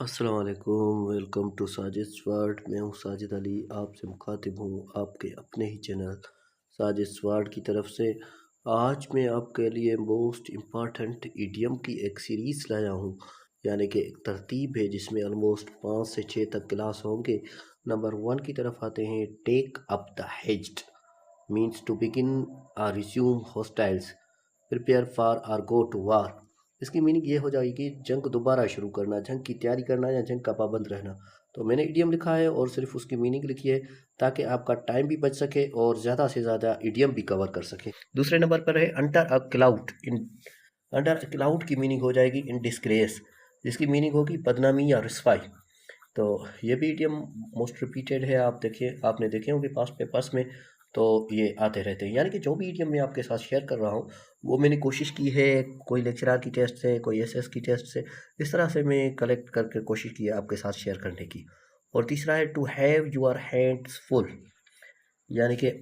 अस्सलाम वालेकुम, welcome to Sajid world. मैं हूँ साजिद अली, आपसे मुखातिब हूँ आपके अपने ही चैनल साजिद वर्ल्ड की तरफ से। आज मैं आपके लिए मोस्ट इम्पॉर्टेंट इडियम की एक सीरीज़ लाया हूँ, यानी कि एक तरतीब है जिसमें ऑलमोस्ट 5 से 6 तक क्लास होंगे। नंबर 1 की तरफ आते हैं। Take up the hatchet means to begin और रिज्यूम हॉस्टाइल्स, प्रिपेयर फॉर और गो टू वार। इसकी मीनिंग ये हो जाएगी कि जंग दोबारा शुरू करना, जंग की तैयारी करना या जंग का पाबंद रहना। तो मैंने इडियम लिखा है और सिर्फ उसकी मीनिंग लिखी है ताकि आपका टाइम भी बच सके और ज़्यादा से ज़्यादा इडियम भी कवर कर सके। दूसरे नंबर पर है under a cloud. In under a cloud की मीनिंग हो जाएगी इन डिस्ग्रेस, जिसकी मीनिंग होगी बदनामी या रुस्वाई। तो ये भी इडियम मोस्ट रिपीटेड है, आप देखिए, आपने देखे होंगे पास्ट पेपर्स में, तो ये आते रहते हैं। यानी कि जो भी इडियम मैं आपके साथ शेयर कर रहा हूँ वो मैंने कोशिश की है, कोई लेक्चरर की टेस्ट से, कोई एसएस की टेस्ट से, इस तरह से मैं कलेक्ट करके कोशिश की है आपके साथ शेयर करने की। और तीसरा है to have your hands full, यानी कि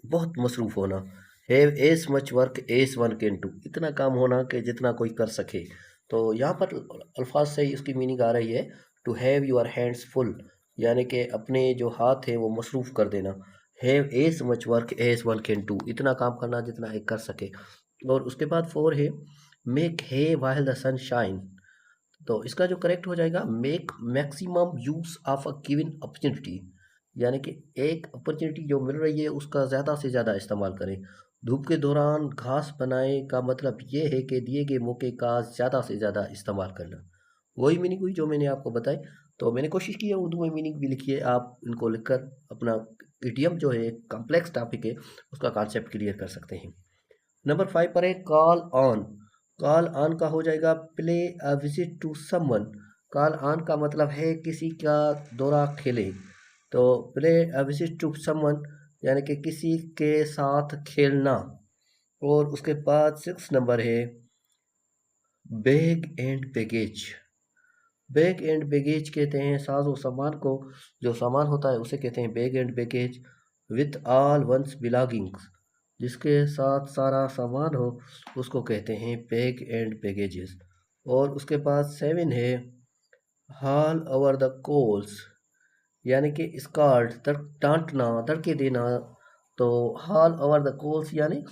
बहुत मसरूफ़ होना। Have as much work as one can do, इतना काम होना कि जितना कोई कर सके। तो यहाँ पर अल्फाज से ही इसकी मीनिंग आ रही है to have your hands full, यानी कि अपने जो हाथ है वो मसरूफ़ कर देना। Have as much work as one can do, इतना काम करना जितना एक कर सके। और उसके बाद 4 है मेक है वाइल द सन शाइन। तो इसका जो करेक्ट हो जाएगा make maximum use of a given opportunity, यानी कि एक अपॉर्चुनिटी जो मिल रही है उसका ज़्यादा से ज़्यादा इस्तेमाल करें। धूप के दौरान घास बनाए का मतलब ये है कि दिए गए मौके का ज़्यादा से ज़्यादा इस्तेमाल करना। वही मीनिंग हुई जो मैंने आपको बताई। तो मैंने कोशिश की है उर्दू में मीनिंग भी लिखी है, आप इनको लिखकर अपना इडियम जो है कॉम्प्लेक्स टॉपिक है उसका कॉन्सेप्ट क्लियर कर सकते हैं। नंबर 5 पर है कॉल ऑन। कॉल ऑन का हो जाएगा play a visit to someone. Call on का मतलब है किसी का दौरा खेले। तो play a visit to someone यानी कि किसी के साथ खेलना। और उसके बाद 6 नंबर है bag and baggage. Bag and baggage कहते हैं साजो सामान को, जो सामान होता है उसे कहते हैं bag and baggage. With all one's belongings, जिसके साथ सारा सामान हो उसको कहते हैं बैग एंड बैगेजेस। और उसके बाद 7 है हाल ओवर द कोल्स, यानी कि स्कार्ड डांटना, धड़के देना। तो हाल ओवर द कोल्स यानी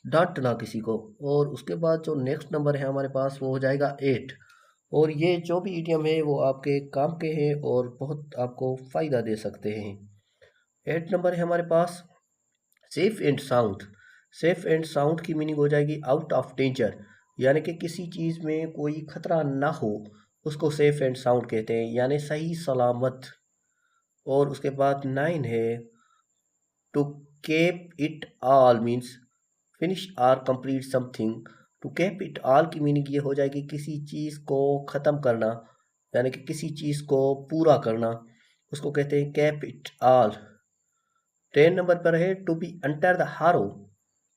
डांटना किसी को। और उसके बाद जो नेक्स्ट नंबर है हमारे पास वो हो जाएगा 8। और ये जो भी इडियम है वो आपके काम के हैं और बहुत आपको फ़ायदा दे सकते हैं। 8 नंबर है हमारे पास safe and sound. Safe and sound की मीनिंग हो जाएगी आउट ऑफ डेंजर, यानी कि किसी चीज़ में कोई खतरा ना हो उसको सेफ एंड साउंड कहते हैं, यानी सही सलामत। और उसके बाद 9 है to cap it all means finish or complete something. To cap it all की मीनिंग ये हो जाएगी किसी चीज़ को ख़त्म करना, यानी कि किसी चीज़ को पूरा करना, उसको कहते हैं कैप इट ऑल। 10 नंबर पर है टू बी अंडर द हारो।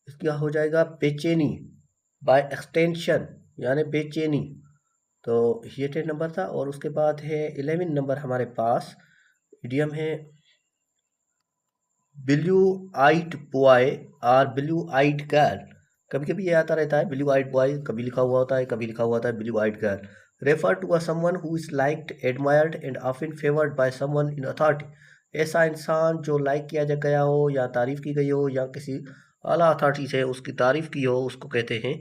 इसका हो जाएगा बेचैनी बाय एक्सटेंशन, यानी बेचैनी। तो ये 10 नंबर था। और उसके बाद है 11 नंबर हमारे पास इडियम है ब्लू आइड बॉय और ब्लू आइड गर्ल। कभी कभी ये आता रहता है ब्लू आइड बॉय, कभी लिखा हुआ होता है, कभी लिखा हुआ होता है blue eyed girl. Refer to a someone who is liked admired and often favoured by someone in authority. ऐसा इंसान जो लाइक किया जा गया हो या तारीफ की गई हो या किसी आला अथॉरिटी से उसकी तारीफ की हो उसको कहते हैं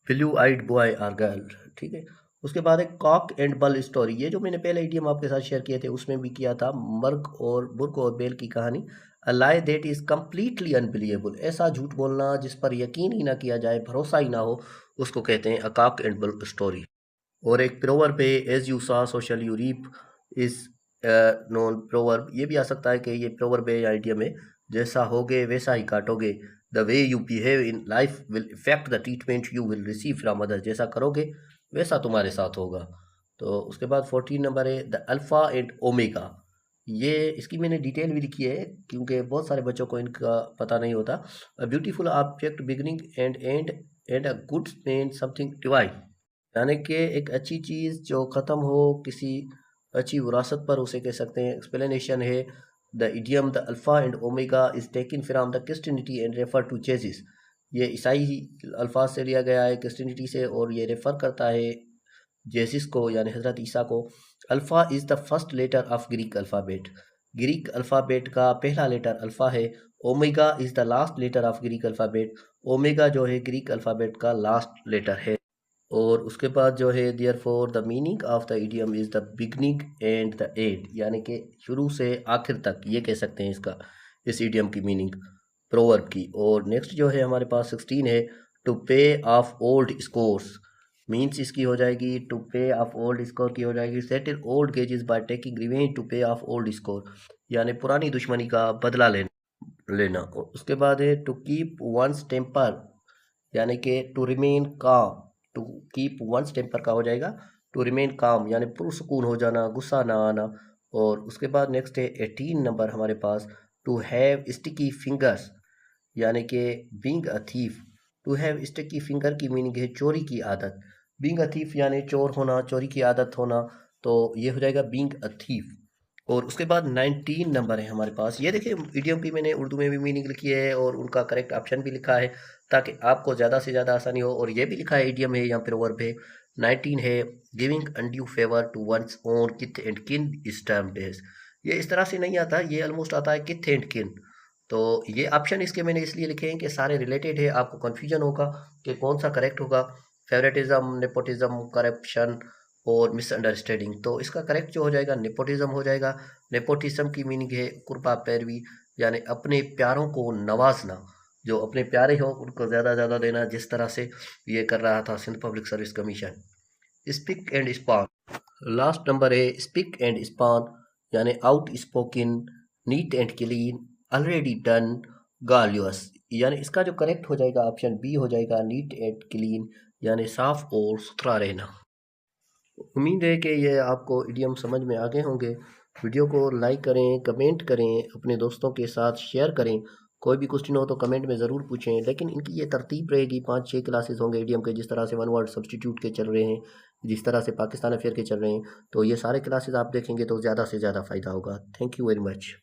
ब्लू आइड बॉय और गर्ल। ठीक है। उसके बाद एक कॉक एंड बल स्टोरी, ये जो मैंने पहले इडियम आपके साथ शेयर किए थे उसमें भी किया था, मर्ग और बुर्ग और बेल की कहानी। A lie that is completely unbelievable, ऐसा झूठ बोलना जिस पर यकीन ही ना किया जाए, भरोसा ही ना हो, उसको कहते हैं a cock and bull story. और एक प्रोवर्ब है as you sow so shall you reap is known proverb, ये भी आ सकता है कि ये प्रोवर्ब है या आइडियम है। जैसा होगे वैसा ही काटोगे, the way you behave in life will effect the treatment you will receive from other, जैसा करोगे वैसा तुम्हारे साथ होगा। तो उसके बाद 14 नंबर है द अल्फ़ा एंड ओमेगा। ये इसकी मैंने डिटेल भी लिखी है क्योंकि बहुत सारे बच्चों को इनका पता नहीं होता। A beautiful object beginning and a good man something divine, यानी कि एक अच्छी चीज़ जो ख़त्म हो किसी अच्छी विरासत पर, उसे कह सकते हैं। एक्सप्लेनेशन है the idiom the alpha and omega is taken from the Christianity and refer to Jesus. ये ईसाई अल्फाज से लिया गया है क्रिश्चियनिटी से और ये रेफ़र करता है जेसिस को यानी हज़रत ईसा को। Alpha is the first letter of Greek alphabet, Greek alphabet का पहला लेटर अल्फ़ा है। Omega is the last letter of Greek alphabet, omega जो है ग्रीक अल्फ़ाबेट का लास्ट लेटर है। और उसके बाद जो है therefore the meaning of the idiom is the beginning and the end, यानी कि शुरू से आखिर तक, ये कह सकते हैं इसका, इस इडियम की मीनिंग प्रोवर्ब की। और नेक्स्ट जो है हमारे पास 16 है, to pay off old scores, means इसकी हो जाएगी to pay off old score की हो जाएगी settle old grudges by taking revenge to pay off old score, यानी पुरानी दुश्मनी का बदला लेना। और उसके बाद है टू कीप वंस टेम्पर, यानी कि to remain calm, to keep one's temper का हो जाएगा टू रिमेन काम, यानी पुरसुकून हो जाना, गुस्सा ना आना। और उसके बाद नेक्स्ट है 18 नंबर हमारे पास, टू हैव स्टिकी फिंगर्स, यानी कि being a thief. To have sticky finger की मीनिंग है चोरी की आदत, बीइंग अ थीफ यानी चोर होना, चोरी की आदत होना, तो ये हो जाएगा बीइंग अ थीफ। और उसके बाद 19 नंबर है हमारे पास, ये देखिए इडियम की मैंने उर्दू में भी मीनिंग लिखी है और उनका करेक्ट ऑप्शन भी लिखा है ताकि आपको ज़्यादा से ज़्यादा आसानी हो। और ये भी लिखा है इडियम है या फिर वर्ब है। 19 है, giving undue favour to one's own kith and kin इस टर्म डेज, ये इस तरह से नहीं आता, ये ऑलमोस्ट आता है किथ एंड किन। तो ये ऑप्शन इसके मैंने इसलिए लिखे हैं कि सारे रिलेटेड है, आपको कन्फ्यूजन होगा कि कौन सा करेक्ट होगा, फेवरेटिज्म, नेपोटिज्म, करप्शन और मिसअंडरस्टैंडिंग। तो इसका करेक्ट जो हो जाएगा नेपोटिज्म हो जाएगा। नेपोटिज्म की मीनिंग है कुर्बा पैरवी, यानी अपने प्यारों को नवाजना, जो अपने प्यारे हो उनको ज़्यादा ज़्यादा देना, जिस तरह से ये कर रहा था Sindh public service commission. Spick and span, last number है स्पीक एंड स्पान, यानी outspoken, neat and clean, already done, गालियस, यानी इसका जो करेक्ट हो जाएगा ऑप्शन बी हो जाएगा नीट एंड क्लीन, यानी साफ और सुथरा रहना। उम्मीद है कि ये आपको इडियम समझ में आ गए होंगे। वीडियो को लाइक करें, कमेंट करें, अपने दोस्तों के साथ शेयर करें। कोई भी क्वेश्चन हो तो कमेंट में ज़रूर पूछें, लेकिन इनकी ये तरतीब रहेगी, 5-6 क्लासेस होंगे इडियम के, जिस तरह से वन वर्ड सब्सटीट्यूट के चल रहे हैं, जिस तरह से पाकिस्तान अफेयर के चल रहे हैं, तो ये सारे क्लासेस आप देखेंगे तो ज़्यादा से ज़्यादा फ़ायदा होगा। Thank you very much.